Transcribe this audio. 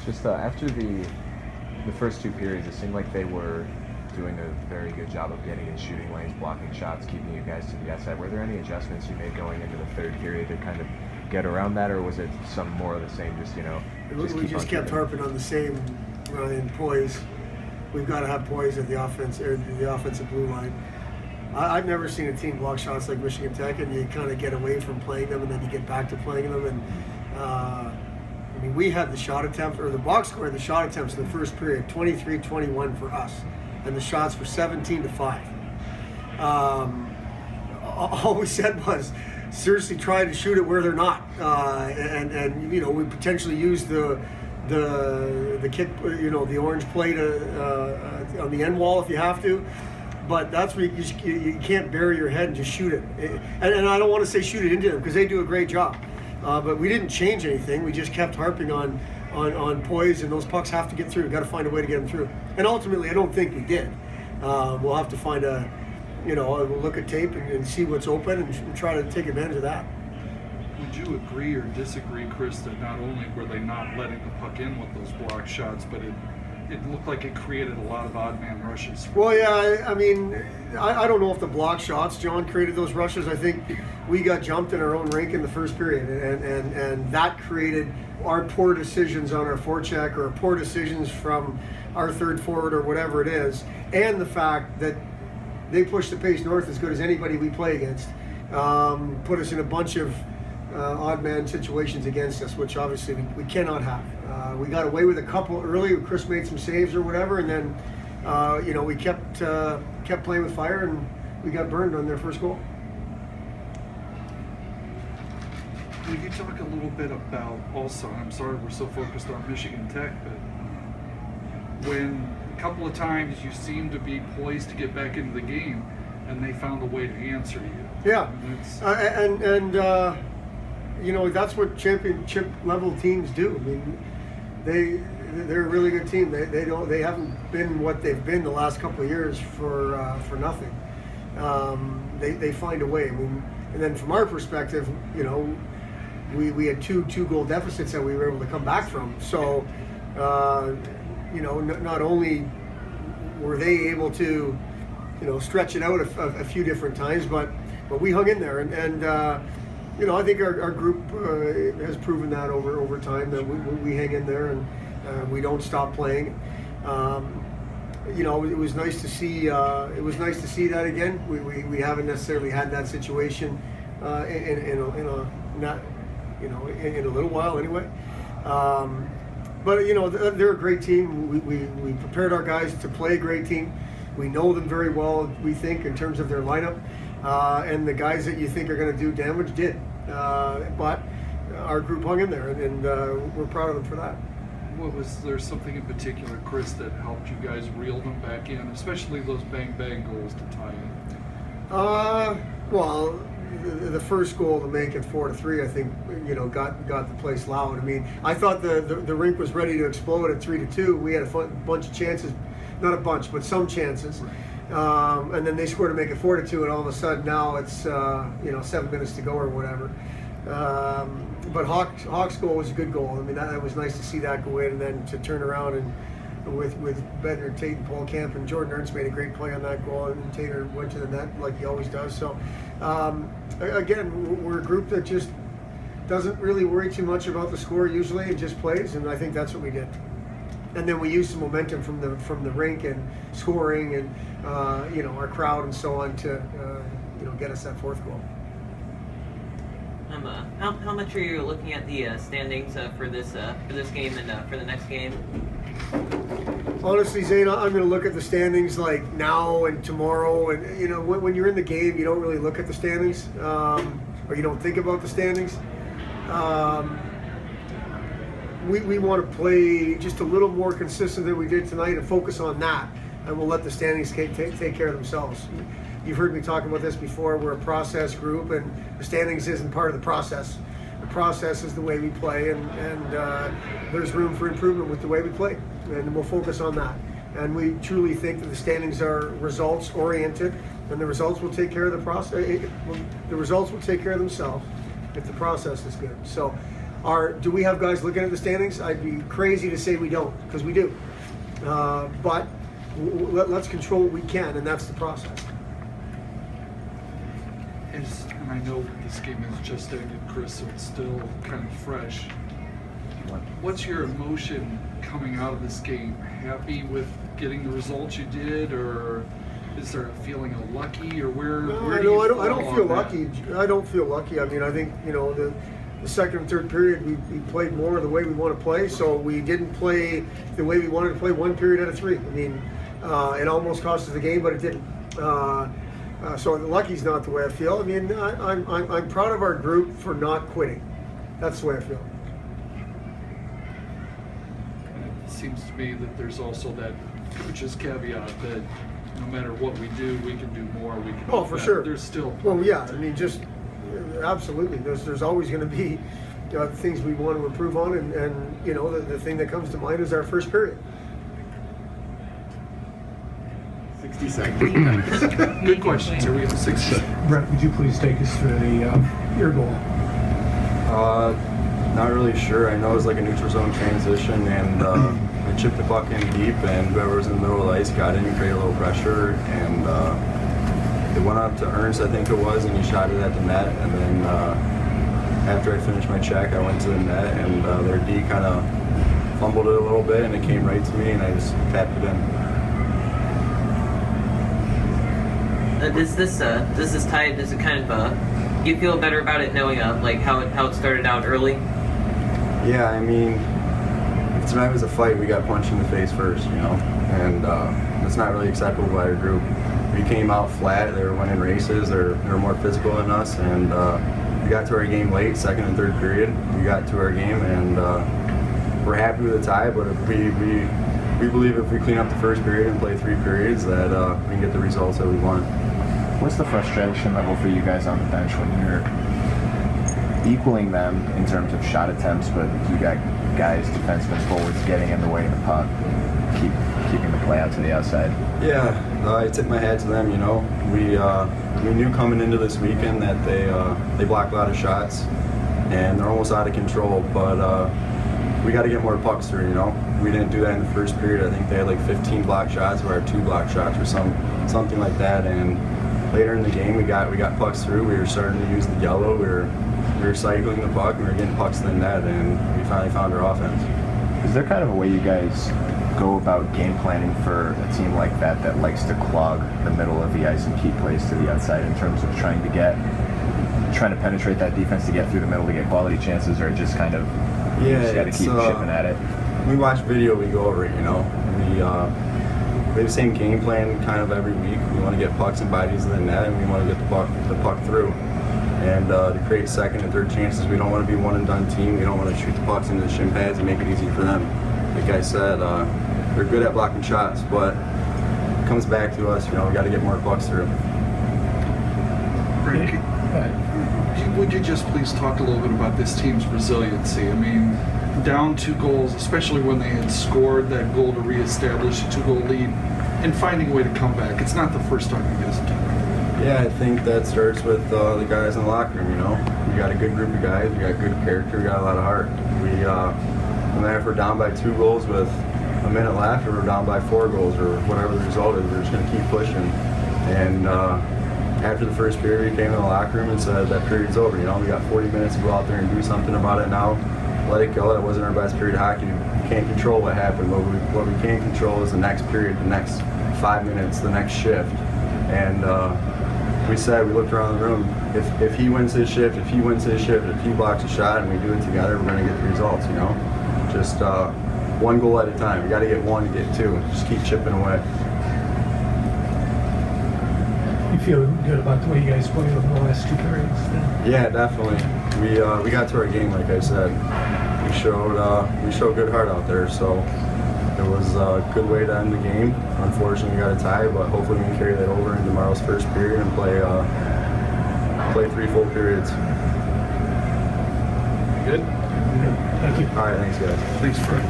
Just after the first two periods, it seemed like they were doing a very good job of getting in shooting lanes, blocking shots, keeping you guys to the outside. Were there any adjustments you made going into the third period to kind of get around that, or was it some more of the same? We just kept harping on the same, Ryan, poise. We've got to have poise at the offensive blue line. I've never seen a team block shots like Michigan Tech, and you kind of get away from playing them, and then you get back to playing them. And we had the shot attempts, or the box score, the shot attempts in the first period, 23-21 for us, and the shots were 17-5. All we said was, seriously try to shoot it where they're not, and we potentially use the kick, the orange plate on the end wall if you have to, but that's where you can't bury your head and just shoot it. And I don't want to say shoot it into them because they do a great job, but we didn't change anything. We just kept harping on poise, and those pucks have to get through. We've got to find a way to get them through, and ultimately I don't think we did. We'll have to find we'll look at tape and see what's open and try to take advantage of that. Would you agree or disagree, Chris, that not only were they not letting the puck in with those block shots, but it looked like it created a lot of odd man rushes? Well, yeah, I don't know if the block shots, John, created those rushes. I think we got jumped in our own rink in the first period, and that created our poor decisions on our forecheck or poor decisions from our third forward or whatever it is, and the fact that they pushed the pace north as good as anybody we play against, put us in a bunch of odd man situations against us, which obviously we cannot have. We got away with a couple early. Chris made some saves or whatever, and then we kept playing with fire, and we got burned on their first goal. Will you talk a little bit about also, I'm sorry we're so focused on Michigan Tech, but when a couple of times you seem to be poised to get back into the game, and they found a way to answer you. Yeah, that's what championship level teams do. I mean, they're a really good team. They haven't been what they've been the last couple of years for nothing. They find a way. I mean, and then from our perspective, we had two goal deficits that we were able to come back from. So. Not only were they able to, stretch it out a few different times, but we hung in there, and I think our group has proven that over time that we hang in there and we don't stop playing. It was nice to see. It was nice to see that again. We haven't necessarily had that situation in a little while anyway. But they're a great team. We prepared our guys to play a great team. We know them very well, we think, in terms of their lineup. And the guys that you think are going to do damage did. But our group hung in there, and we're proud of them for that. Was there something in particular, Chris, that helped you guys reel them back in, especially those bang-bang goals to tie in? Well, the first goal to make it 4-3, I think, got the place loud. I mean, I thought the rink was ready to explode at 3-2. We had a bunch of chances, not a bunch, but some chances. And then they scored to make it 4-2, and all of a sudden now it's 7 minutes to go or whatever. But Hawk's goal was a good goal. I mean, that was nice to see that go in, and then to turn around and with Brent Tate and Paul Camp, and Jordan Ernst made a great play on that goal, and Tater went to the net like he always does. So again, we're a group that just doesn't really worry too much about the score usually, and just plays, and I think that's what we did. And then we used some momentum from the rink and scoring and our crowd and so on to get us that fourth goal. How much are you looking at the standings for this game and for the next game? Honestly, Zane, I'm going to look at the standings like now and tomorrow, and when you're in the game, you don't really look at the standings, or you don't think about the standings. We want to play just a little more consistent than we did tonight and focus on that, and we'll let the standings take care of themselves. You've heard me talk about this before. We're a process group, and the standings isn't part of the process. The process is the way we play, and there's room for improvement with the way we play, and we'll focus on that. And we truly think that the standings are results oriented, and the results will take care of the process. The results will take care of themselves if the process is good. So Do we have guys looking at the standings? I'd be crazy to say we don't, because we do. But let's control what we can, and that's the process. And I know this game has just ended, Chris, so it's still kind of fresh. What's your emotion coming out of this game? Happy with getting the results you did, or is there a feeling of lucky, or where do you fall I don't on feel that? lucky. I don't feel lucky. I mean, I think, the second and third period, we played more the way we want to play, so we didn't play the way we wanted to play one period out of three. I mean, it almost cost us the game, but it didn't. So lucky's not the way I feel. I mean, I'm proud of our group for not quitting. That's the way I feel. It seems to me that there's also that coach's caveat that no matter what we do, we can do more. We can. Oh, do for better. sure. There's still. Well, yeah. I mean, just absolutely. There's always going to be things we want to improve on, and the thing that comes to mind is our first period. 60 seconds. Good question. Here we have 60. Brent, would you please take us through your goal? Not really sure. I know it was like a neutral zone transition, and I chipped the puck in deep, and whoever was in the middle of the ice got in and created a little pressure, and it went up to Ernst, I think it was, and he shot it at the net, and then after I finished my check, I went to the net, and their D kind of fumbled it a little bit, and it came right to me, and I just tapped it in. Does this tie? Does it kind of you feel better about it knowing like how it started out early? Yeah, I mean, if tonight was a fight, we got punched in the face first, and that's not really acceptable by our group. We came out flat. They were winning races. They were more physical than us, and we got to our game late, second and third period. We got to our game, and we're happy with the tie. But if we believe if we clean up the first period and play 3 periods, that we can get the results that we want. What's the frustration level for you guys on the bench when you're equaling them in terms of shot attempts, but you got guys, defensemen, forwards getting in the way of the puck, keeping the play out to the outside? Yeah, I tip my hat to them. We knew coming into this weekend that they block a lot of shots, and they're almost out of control. But we got to get more pucks through. We didn't do that in the first period. I think they had like 15 block shots, or 2 block shots, or something like that. And later in the game, we got pucks through. We were starting to use the yellow. We were cycling the puck. We were getting pucks in the net, and we finally found our offense. Is there kind of a way you guys go about game planning for a team like that likes to clog the middle of the ice and keep plays to the outside in terms of trying to penetrate that defense to get through the middle to get quality chances, or just kind of you just got to keep chipping at it? We watch video, we go over it. We have the same game plan kind of every week. We want to get pucks and bodies in the net, and we want to get the puck through. And to create second and third chances, we don't want to be one and done team. We don't want to shoot the pucks into the shin pads and make it easy for them. Like I said, they're good at blocking shots, but it comes back to us. We got to get more pucks through. Would you just please talk a little bit about this team's resiliency? I mean, down 2 goals, especially when they had scored that goal to reestablish a 2-goal lead, and finding a way to come back. It's not the first time you guys have done that. Yeah, I think that starts with the guys in the locker room. We got a good group of guys. We got good character. We got a lot of heart. No matter if we're down by 2 goals with a minute left, or we're down by 4 goals, or whatever the result is, we're just going to keep pushing. And after the first period, we came in the locker room and said that period's over. We got 40 minutes to go out there and do something about it now. Let it go. That wasn't our best period of hockey. We can't control what happened. What we can control is the next period, the next 5 minutes, the next shift. And we looked around the room. If he wins his shift, if he blocks a shot, and we do it together, we're going to get the results. Just 1 goal at a time. We got to get 1 to get 2. Just keep chipping away. You feel good about the way you guys played over the last 2 periods? Yeah, definitely. We got to our game, like I said. We showed good heart out there, so it was a good way to end the game. Unfortunately, we got a tie, but hopefully we can carry that over in tomorrow's first period and play 3 full periods. Good? Thank you. All right, thanks, guys. Thanks, Fred.